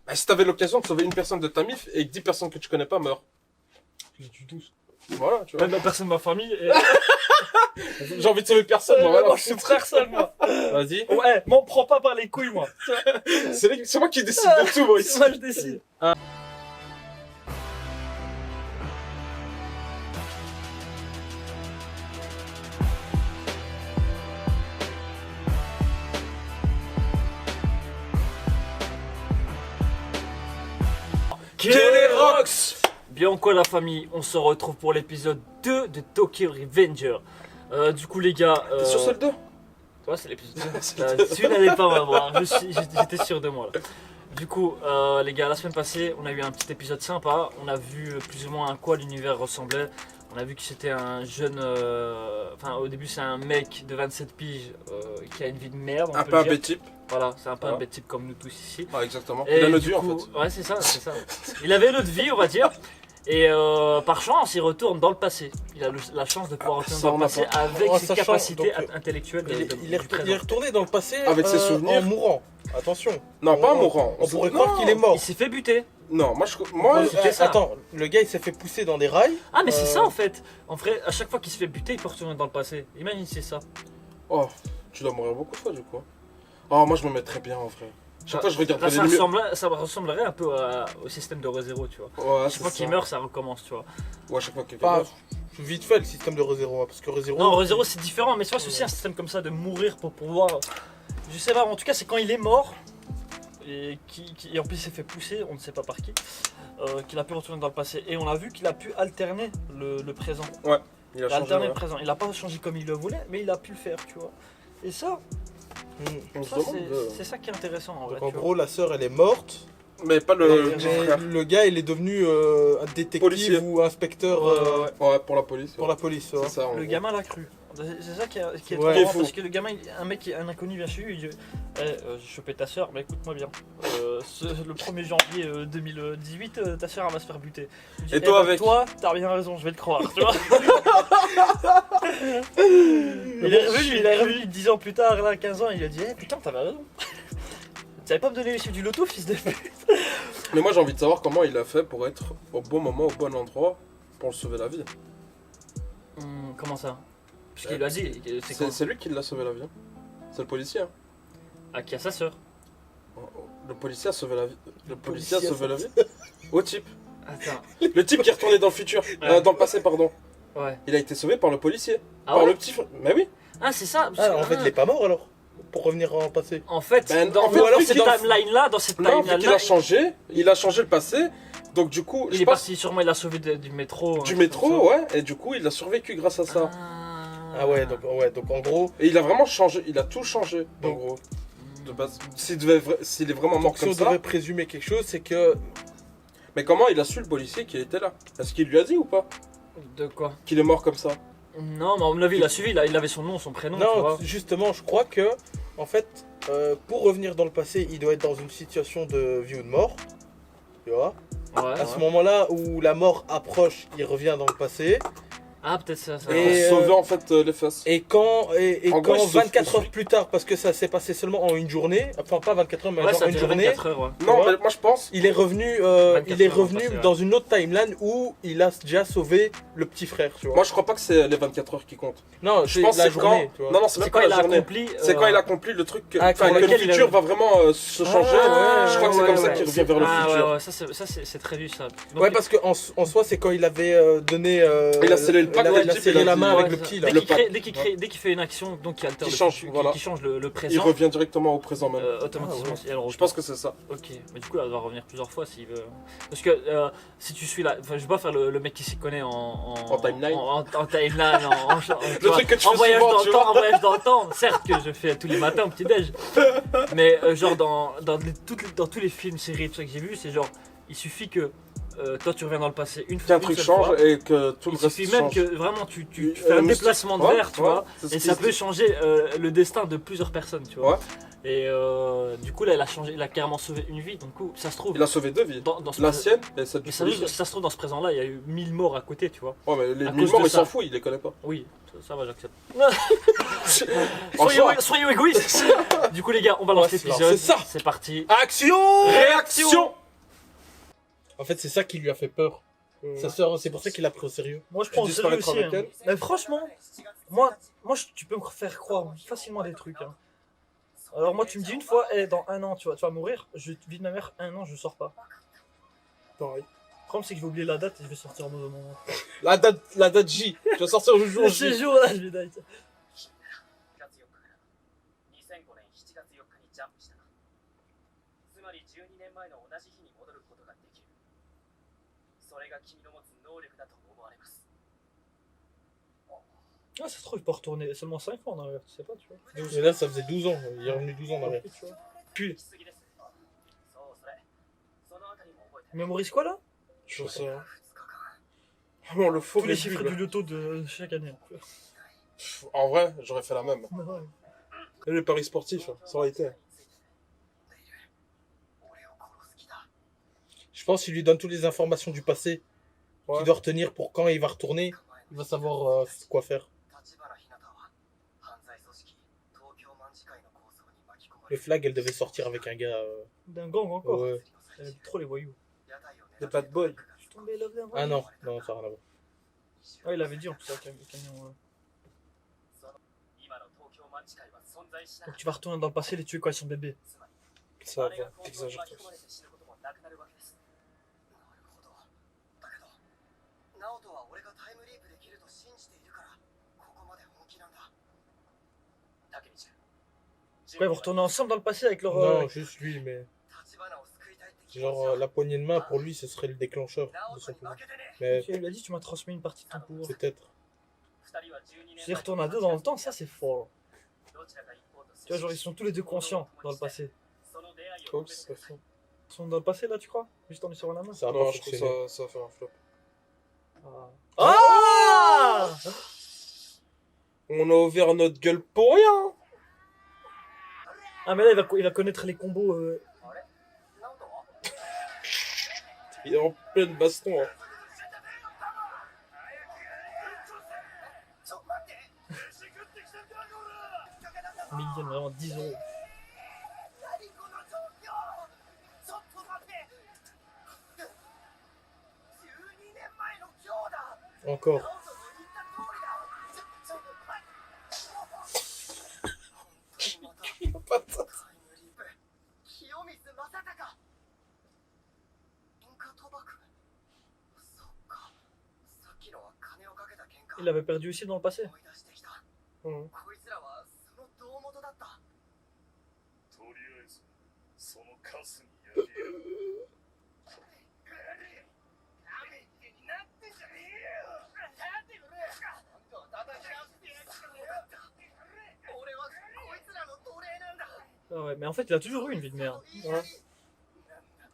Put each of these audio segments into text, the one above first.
Bah, si t'avais l'occasion de sauver une personne de ta mif et que 10 personnes que tu connais pas meurent. Je les tue tous. Voilà, tu vois. Même la personne de ma famille. Et... J'ai envie de sauver personne, moi, voilà. moi, je suis frère seul, moi. Vas-y. Ouais, m'en prends pas par les couilles, moi. C'est moi qui décide de tout, moi, ici. Moi, je décide. Kellerox! Bien quoi la famille, on se retrouve pour l'épisode 2 de Tokyo Revenger. Du coup les gars... T'es sûr c'est le 2? Ouais c'est l'épisode 2. Si vous n'allez pas m'avoir, j'étais sûr de moi là. Du coup les gars, la semaine passée on a eu un petit épisode sympa. On a vu plus ou moins à quoi l'univers ressemblait. On a vu que c'était un jeune... Enfin au début c'est un mec de 27 piges qui a une vie de merde. Un peu un B-type. Voilà, c'est un peu un Voilà. bête-type comme nous tous ici. Ah, exactement. Et Il a notre du vie, en coup- fait. Ouais, c'est ça, c'est ça. Il avait notre vie, on va dire. Et par chance, il retourne dans le passé. Il a la chance de pouvoir retourner ça, dans on le a passé pas. avec En ses sachant, capacités donc, intellectuelles Il est, du il est présent. retourné dans le passé Avec ses souvenirs. en mourant. Attention. Non, pas en mourant. On pourrait Non. croire qu'il est mort. Il s'est fait buter. Non, moi, c'était ça. Attends, le gars il s'est fait pousser dans des rails. Ah, mais c'est ça en fait. En vrai, à chaque fois qu'il se fait buter, il peut retourner dans le passé. Imagine, c'est ça. oh, tu dois mourir beaucoup de fois, du coup. Oh, moi, je me mettrais bien, en vrai. Chaque fois, je Là, regarderais les lumières. ça ressemblerait un peu au système de ReZero, tu vois. Ouais, Chaque c'est fois ça. qu'il meurt, ça recommence, tu vois. Ouais, chaque fois que quelqu'un Pas meurt. vite fait le système de ReZero, parce que ReZero. Non, ReZero c'est différent, mais tu vois, c'est aussi un système comme ça de mourir pour pouvoir. Je sais pas, en tout cas, c'est quand il est mort, et et en plus il s'est fait pousser, on ne sait pas par qui, qu'il a pu retourner dans le passé. Et on a vu qu'il a pu alterner le présent. Il a Il a changé, alterné ouais. le présent. Il a pas changé comme il le voulait, mais il a pu le faire, tu vois. Et ça, On se ça, demande. c'est ça qui est intéressant en vrai. Donc en tu vois. gros, la sœur elle est morte. Mais pas le Mais petit frère. le gars il est devenu un détective Policier. ou inspecteur Ouais, pour la police. pour la police. C'est ouais. ça, en Le gros. gamin l'a cru. C'est ça qui est Ouais. trop Qui est marrant, fou. parce que le gamin, un inconnu vient chez lui, il dit j'ai chopé ta soeur, mais écoute-moi bien. Le 1er janvier 2018, ta soeur elle va se faire buter. Il dit, Et toi, avec toi, t'as bien raison, je vais le croire. Tu vois il est revenu 10 ans plus tard, là, 15 ans, il a dit putain, t'avais raison. Tu savais pas me donner les chiffres du loto, fils de pute. Mais moi, j'ai envie de savoir comment il a fait pour être au bon moment, au bon endroit, pour sauver la vie. Comment ça? Parce qu'il lui a dit, c'est quoi? C'est lui qui l'a sauvé la vie. hein. C'est le policier. hein. Ah, qui a sa soeur. Le policier a sauvé la vie. Le policier a policier a sauvé la vie. Au type. Attends, Le type qui est retourné dans le futur. Ouais. Dans le passé, pardon. ouais. Il a été sauvé par le policier. Ah par ouais le petit frère. Mais oui. Ah, c'est ça. parce Ah, que- en fait il est pas mort alors. Pour revenir en passé. En fait, Ben, dans, en fait, ou alors vu cette qu'il a- timeline-là, dans cette Non, vu qu'il timeline-là, a changé. Il a changé le passé. Donc du coup, il je est pense parti, sûrement il a sauvé du métro. du un truc métro, comme ça. ouais. Et du coup, il a survécu grâce à ça. Ah ouais, donc en gros, Et il a vraiment changé. Il a tout changé. En Donc- gros. De base. S'il est vraiment mort donc, si comme on ça. devait présumer quelque chose, c'est que Mais comment il a su le policier qu'il était là? Est-ce qu'il lui a dit ou pas? De quoi? Qu'il est mort comme ça? Non, mais à mon avis, il a suivi, il avait son nom, son prénom, tu non, vois. justement, je crois que en fait, pour revenir dans le passé, il doit être dans une situation de vie ou de mort. Tu vois? Ouais, À ce ouais. moment-là où la mort approche, il revient dans le passé. Ah, peut-être ça. Pour Et, sauver en fait les fesses. Et quand, En gros, il se 24 fait- heures plus tard, parce que ça s'est passé seulement en une journée, enfin pas 24 heures, mais Ouais, genre ça une durait journée, 24 heures, ouais. Non, vois mais moi je pense. il est revenu, 24 heures dans le passé, ouais. dans une autre timeline où il a déjà sauvé le petit frère, tu vois. Moi je crois pas que c'est les 24 heures qui comptent. non, Je c'est pense que la c'est journée, quand. tu vois. Non, non, c'est C'est même quand pas il la a journée. accompli. C'est quand il a accompli le truc que, Ah, enfin, pour que le lequel il a- futur va vraiment se changer. ouais, Je crois que c'est ouais, comme ça ouais. qu'il revient vers le Ah, futur. ouais, ouais, ça c'est très juste ça. Donc, Ouais, parce qu'en en soi, c'est quand il avait donné. Il a scellé le pacte, il a le serré type, la main il a avec dit, le petit, Dès là. qu'il fait une action donc qui altère Qui le change, futur, voilà. qui change le Il présent, revient directement au présent même. automatiquement, Ah, elle Je pense que c'est ça. Ok, mais du coup, elle doit revenir plusieurs fois s'il veut. Parce que si tu suis là, enfin, je vais pas faire le mec qui s'y connaît En timeline. en timeline, Le truc que tu en fais voyage souvent, dans tu le vois. temps, en voyage dans le temps. Certes que je fais tous les matins au petit déj, mais genre dans tous les films, séries, tout ça que j'ai vu, c'est genre il suffit que toi tu reviens dans le passé une fois, Qu'un truc seule change fois. et que tout le Il reste suffit même change. que vraiment tu Euh, fais un mais déplacement de ouais, verre, tu ouais, vois, c'est ce et qui ça se peut dit. changer le destin de plusieurs personnes, tu vois. Ouais. Et du coup, là, il a carrément sauvé une vie. Donc, du coup, ça se trouve. Il a sauvé 2 vies. Dans ce La présent- sienne et celle du Mais ça, policier. ça se trouve, dans ce présent-là, il y a eu 1000 morts à côté, tu vois. Ouais, mais les À 1000 cause morts, de il ça. s'en fout, il les connaît pas. Oui, ça va, j'accepte. En soi. Soyez égoïstes. Du coup, les gars, on va lancer Ouais, c'est l'épisode. ça. C'est parti. Action! Réaction. En fait, c'est ça qui lui a fait peur. Sa sœur, c'est pour ça qu'il l'a pris au sérieux. Moi, je Tu prends au sérieux disparaîtras aussi. avec hein. elle. Mais franchement, moi, tu peux me faire croire facilement des trucs. Hein. Alors, moi, tu me dis une fois, dans 1 an, tu vas mourir. Je vis de ma mère 1 an, je sors pas. Pareil. Le problème, c'est que je vais oublier la date et je vais sortir au mauvais moment. La date J. Tu vas sortir le jour Le J. séjour là, je vais date. 2005年7月4日にジャンプしたつまり12年前の同じ日に戻ることができるそれが君の持つ能力だと思われます Ah, ça se trouve, il peut retourner seulement 5 ans en arrière, tu sais pas, tu vois. Et là, ça faisait 12 ans. Il est revenu 12 ans en arrière. Tu vois. Puis, きすぎですそうそれそのあたりも覚えて il mémorise quoi là? Je sais rien. 2日間 Vraiment, le faux Tous les ridicule. chiffres du loto de chaque année. En vrai, j'aurais fait la même. Ouais. Et les paris sportifs, hein, ça aurait été. 俺を殺す気だ Je pense qu'il lui donne toutes les informations du passé Ouais. qu'il doit retenir pour quand il va retourner. Il va savoir quoi faire. 立花ひなたは犯罪組織東京卍会の構想に巻き込まLes れ flags, elle devait sortir avec un gars. D'un gang encore. Ouais. Elle aime trop les voyous. Des bad boys. Je suis tombé là dedans. Ah non, non, ça n'a rien à voir. Ouais, il avait dit en plus avec le camion. 今の東京卍会は存在しない Donc tu vas retourner dans le passé et les tuer quand ils sont bébés. つまり Ça あれが va, 構想に t'exagères 巻き tout. 込まれて死ぬこともなくなるわけですなるほどだけど直人は俺がタイムリープできると信じているからここまで本気なんだ竹道 Ouais, ils vont retourner ensemble dans le passé avec leur. Non, juste lui, mais. 立花を救いたいって気持ち Genre, は la poignée de main, pour lui, ce serait le déclencheur de 直 son 人に pouvoir. 負けてね Mais Il lui a dit tu m'as transmis une partie de ton pouvoir. peut-être. 二人は12年 S'ils retournent à deux dans le temps, ça c'est fort. どちらか一方と Tu vois, genre ils sont tous les deux conscients dans le passé. その出会いを Oh, 埋めて c'est く pas ださい fou. Ils sont dans le passé là, tu crois? Juste en sur la main. Ça va Non, pas je trouve fonctionner. ça va faire un flop. Ah! On a ouvert notre gueule pour rien. Ah, mais là il va connaître les combos. あれ直人は Il est en pleine baston. Hein. ちょっと待って Mais ils gagnent vraiment 10 euros. 何この状況ちょっと待って12年前の今日だ Encore. 直人の言った通りだちょっと待って本当にまたタイムリープ清水正隆インカ賭博そっかさっきのは金をかけた喧嘩 Il avait perdu aussi dans le passé. 思い出してきた Mhm. こいつらはその胴元だったとりあえずそのカスにやりやダメになってんじゃねえよ立ってくれ今度は叩き直してやるから俺はこいつらの奴隷なんだ Ah ouais, mais en fait il a toujours eu une vie de merde. Ouais. なんだ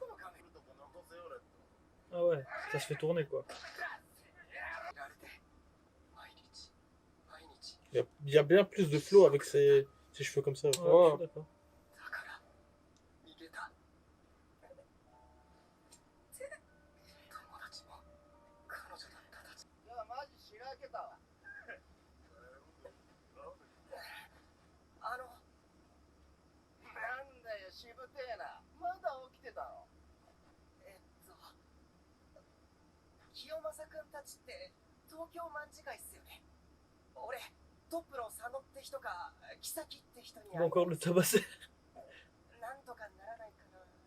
この仮面とこ残せよれ Ah ouais, ça se fait tourner quoi. 見られて毎日毎日 Il y a bien plus de flow avec ses cheveux comme ça. Ouais, je suis d'accord. だから逃げた友達も彼女だったたちいやマジしらけたわなんだよしぶてえなまだ起きてたの清正くんたちって東京卍会っすよね俺トップの佐野って人か木崎って人に Il va encore le tabasser. なんとかならないかななんて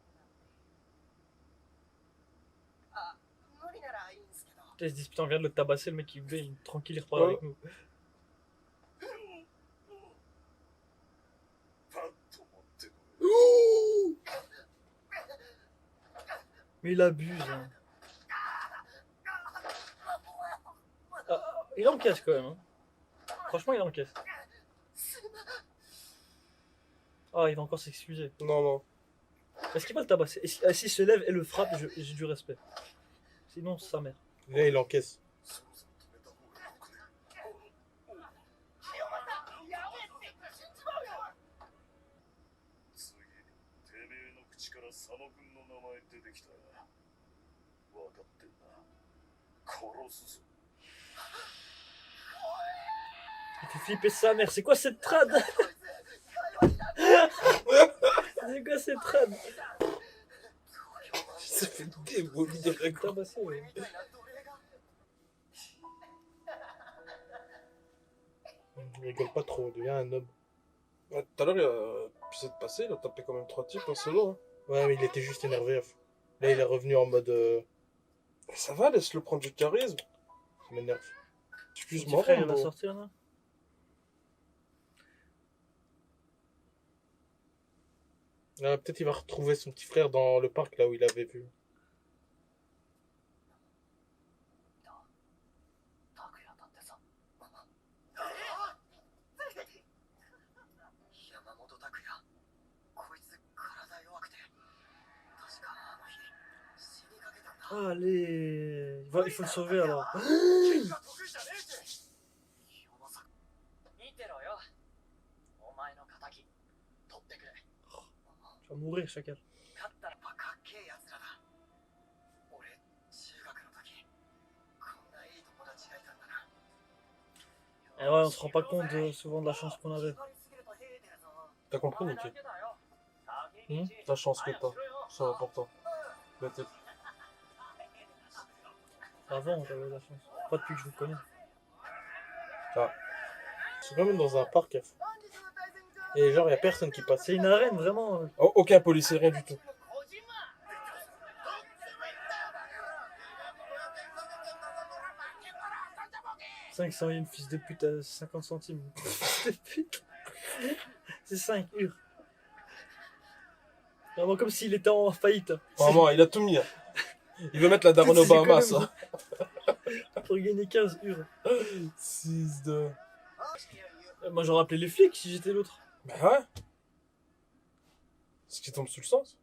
あ無理ならいいんすけど Il se dit putain on vient de le tabasser, le mec il veut, tranquille il repart avec nous. パッと持ってこ Mais il abuse. Hein. Ah, il encaisse quand même. Hein. Franchement il encaisse. Ah il va encore s'excuser. Non, non. Est-ce qu'il va le tabasser? S'il se lève et le frappe, j'ai du respect. Sinon sa mère. Là, il encaisse. うそろそろ止めた方がよくね清正やべえって死んじまうよきた。分かってんな。殺すぞ。 Il fait flipper sa mère. C'est quoi cette trad? C'est quoi cette trad? Ça fait démolir direct. Tabassé, ouais. Il rigole pas trop, il devient un homme. Ouais, tout à l'heure, l'épisode passé, il a tapé quand même 3 types en solo. Hein. Ouais, mais il était juste énervé. Là, il est revenu en mode. Ça va, laisse-le prendre du charisme. Ça m'énerve. Petit Excuse-moi. frère, il va Rambo. sortir là. Ah, peut-être il va retrouver son petit frère dans le parc là où il avait vu. 拓也だってさ山本拓也こいつ体弱くて確かあの日死にかけたんだ Allez, il faut le sauver alors. 剣が得意じゃねえって清正見てろよお前の仇取ってくれ Tu vas mourir, chacal. 勝ったらかっけえやつらだ俺中学の時こんないい友達がいたんだな Et ouais, on se rend pas compte souvent de la chance qu'on avait. T'as compris, Nicky? Hmm. La chance que t'as. C'est important. Le type. Avant, j'avais la chance. Pas depuis que je vous connais. Ils sont quand même dans un parc. Et genre, il y a personne qui passe. C'est une arène vraiment. Oh, aucun policier, rien du tout. « 500 yens, fils de pute, à 50 centimes. » Fils de pute. C'est 5 ur. Vraiment comme s'il était en faillite. Vraiment, il a tout mis. Hein. Il veut mettre la daronne Toutes ses Obama, ça. Pour gagner 15 ur. 6 de... Moi j'aurais appelé les flics si j'étais l'autre. Bah ouais. Ce qui tombe sous le sens.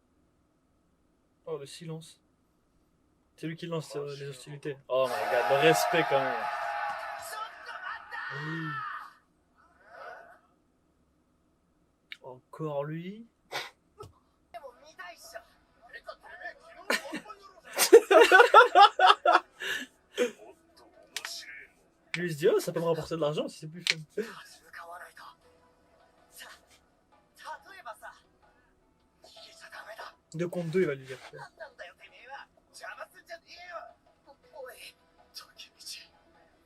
Oh le silence. C'est lui qui lance les hostilités. Oh my god, le respect quand même. Encore lui. でも見たいっしょ Lui il se dit oh ça peut me rapporter de l'argent si c'est plus fun. 立ち向かわないとさ例えばさ逃げちゃダメだ 2 contre 2 il va lui dire. なんなんだよてめえは邪魔すんじゃねえよおい時道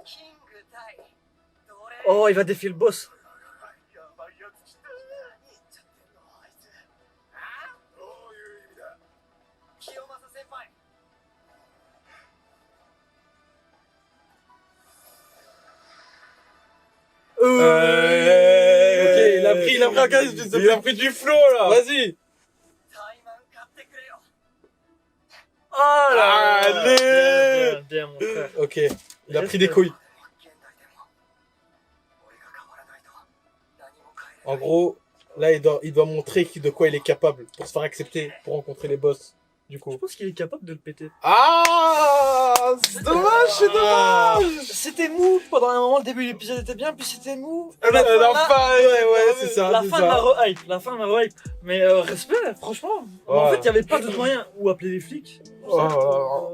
キング対奴隷 Oh il va défier le boss. やばいやつ来た何言っちゃってんのあいつあどういう意味だ清正先輩 Ok, il a pris un charisme, Il a pris du flow, là. Vas-y. タイマン買ってくれよ Oh là Allez. bien, bien, mon frère. Ok, il a pris des couilles. 現代でも俺が変わらないと何も変えれない En gros, là, il doit montrer de quoi il est capable pour se faire accepter, pour rencontrer les boss. Du Je coup. pense qu'il est capable de le péter. Ah, c'est dommage, c'est dommage. C'était mou pendant un moment, le début de l'épisode était bien, puis c'était mou. La fin, ouais, c'est ça. La c'est fin ça. m'a re-hype, la fin m'a re-hype. Mais respect, franchement. En Ouais. fait, il n'y avait pas d'autre moyen. Ou appeler les flics. Ouais, Certes,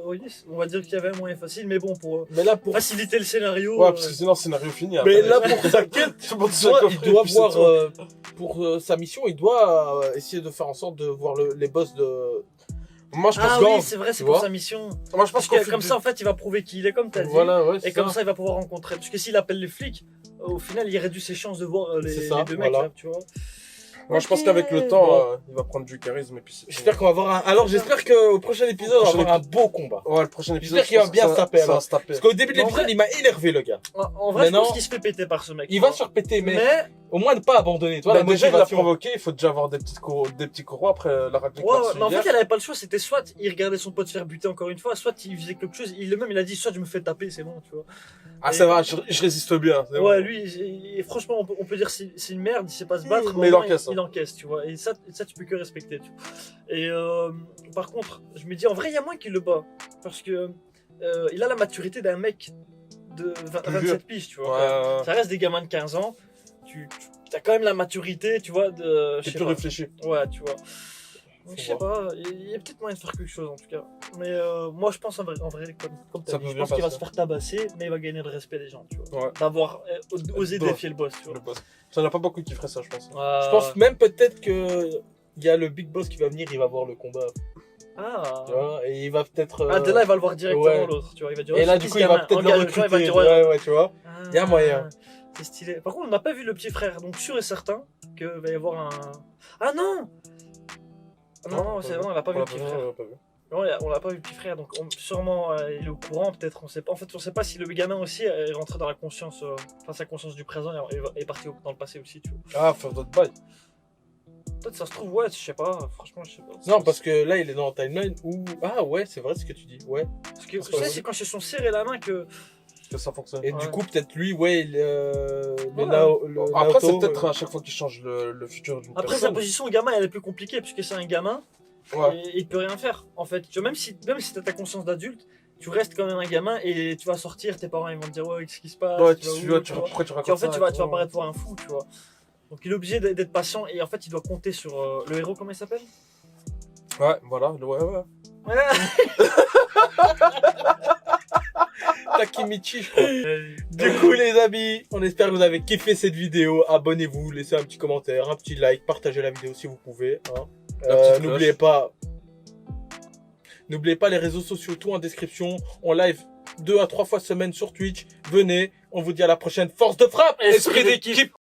ouais, yes, on va dire qu'il y avait un moyen facile, mais bon, pour Mais là, pour, faciliter le scénario. Ouais, parce que sinon, scénario fini. mais après. là, pour sa quête, Tout le monde se tu vois, coffre, il doit et puis c'est voir, tout. pour sa mission, il doit essayer de faire en sorte de voir les boss de. Moi, je pense Ah qu'en- oui, c'est vrai, c'est tu pour vois. sa mission. Moi, je pense Parce qu'en que fait comme du- ça, en fait, il va prouver qui il est, comme t'as dit. Voilà, ouais, Et c'est comme ça. ça, il va pouvoir rencontrer. Parce que s'il appelle les flics, au final, il réduit ses chances de voir C'est les ça, deux mecs, voilà. là, tu vois. Moi, je pense Ok. qu'avec le temps, Bon. il va prendre du charisme et puis c'est- J'espère qu'on va avoir un. Alors, j'espère qu'au prochain épisode, on va avoir un beau combat. Ouais, le prochain épisode. J'espère qu'il va je pense bien que se taper, ça va alors. se taper. Parce qu'au début de Mais en l'épisode, vrai- il m'a énervé, le gars. En vrai, je Maintenant, pense qu'il se fait péter par ce mec. Il va se faire péter, mais Mais, au moins ne pas abandonner. Toi, Bah, la déjà, il l'a motivation. provoqué, il faut déjà avoir des petits coraux après la raclée. ouais, mais en fait, elle avait pas le choix. C'était soit il regardait son pote se faire buter encore une fois, soit il faisait quelque chose. Il le même, il a dit soit je me fais taper, c'est bon, tu vois. Ah, ça va, je résiste bien. c'est Ouais, bon. lui, et franchement, on peut dire c'est une merde, il sait pas se battre, Mais il au moins, encaisse, hein. il encaisse, tu vois. Et ça, tu peux que respecter, tu vois. Et par contre, je me dis, en vrai, il y a moins qu'il le bat. Parce que il a la maturité d'un mec de 27 piges, tu vois. Ouais, Ça reste des gamins de 15 ans. Tu as quand même la maturité, tu vois, de. je c'est sais plus pas. réfléchi. Ouais, tu vois. Faut Je sais voir. pas, il y a peut-être moyen de faire quelque chose en tout cas. Mais moi je pense en vrai comme Ça t'as peut dit, je bien pense qu'il va passer. se faire tabasser, mais il va gagner le respect des gens, tu vois. Ouais. D'avoir osé Boss. défier le boss, tu Le vois. boss. Il n'y en a pas beaucoup qui feraient ça, je pense. Je pense même peut-être que il y a le big boss qui va venir, il va voir le combat. Ah. Tu vois, et il va peut-être. Ah, de là, il va le voir directement ouais. l'autre, tu vois. Il va dire, Et oh, là, c'est du qui coup, ce il va gamin? peut-être le Engage, tu vois, il va recruter. dire, Ouais, tu vois. Ah, Il y a moyen. C'est stylé. Par contre, on n'a pas vu le petit frère, donc sûr et certain qu'il va y avoir un. Ah non! Non, c'est bon, on n'a pas vu le petit frère. On l'a pas vu. Non, on l'a pas vu le petit frère, donc sûrement il est au courant, peut-être, on sait pas. En fait, on sait pas si le gamin aussi est rentré dans la conscience, enfin sa conscience du présent et est parti dans le passé aussi, tu vois. Ah, faire d'autres bails. Peut-être ça se trouve, ouais, je sais pas, franchement, je sais pas. Non, parce que là, il est dans la timeline où. Ah ouais, c'est vrai ce que tu dis. Ouais. Parce que, c'est tu sais, pas c'est quand ils se sont serrés la main que. Que ça fonctionne. Et Ouais. du coup, peut-être lui, ouais, Ouais. Après, c'est Naoto, peut-être à chaque fois qu'il change le futur d'une Après, sa personne. position au gamin, elle est plus compliquée, puisque c'est un gamin, Ouais. et il peut rien faire, en fait. Tu vois, même si t'as ta conscience d'adulte, tu restes quand même un gamin, et tu vas sortir, tes parents ils vont te dire, ouais, qu'est-ce qui se passe? Ouais, tu vas où, tu vois. après, tu Puis racontes en fait, ça, tu vas et tout. paraître pour un fou, tu vois. Donc il est obligé d'être patient, et en fait, il doit compter sur le héros, comment il s'appelle? Ouais, voilà. Ouais. Takemichi, je crois. Du coup, les amis, on espère que vous avez kiffé cette vidéo. Abonnez-vous, laissez un petit commentaire, un petit like, partagez la vidéo si vous pouvez. Hein. La petite cloche. N'oubliez pas les réseaux sociaux, tout en description. On live 2 à 3 fois semaine sur Twitch. Venez, on vous dit à la prochaine. Force de frappe, Esprit d'équipe.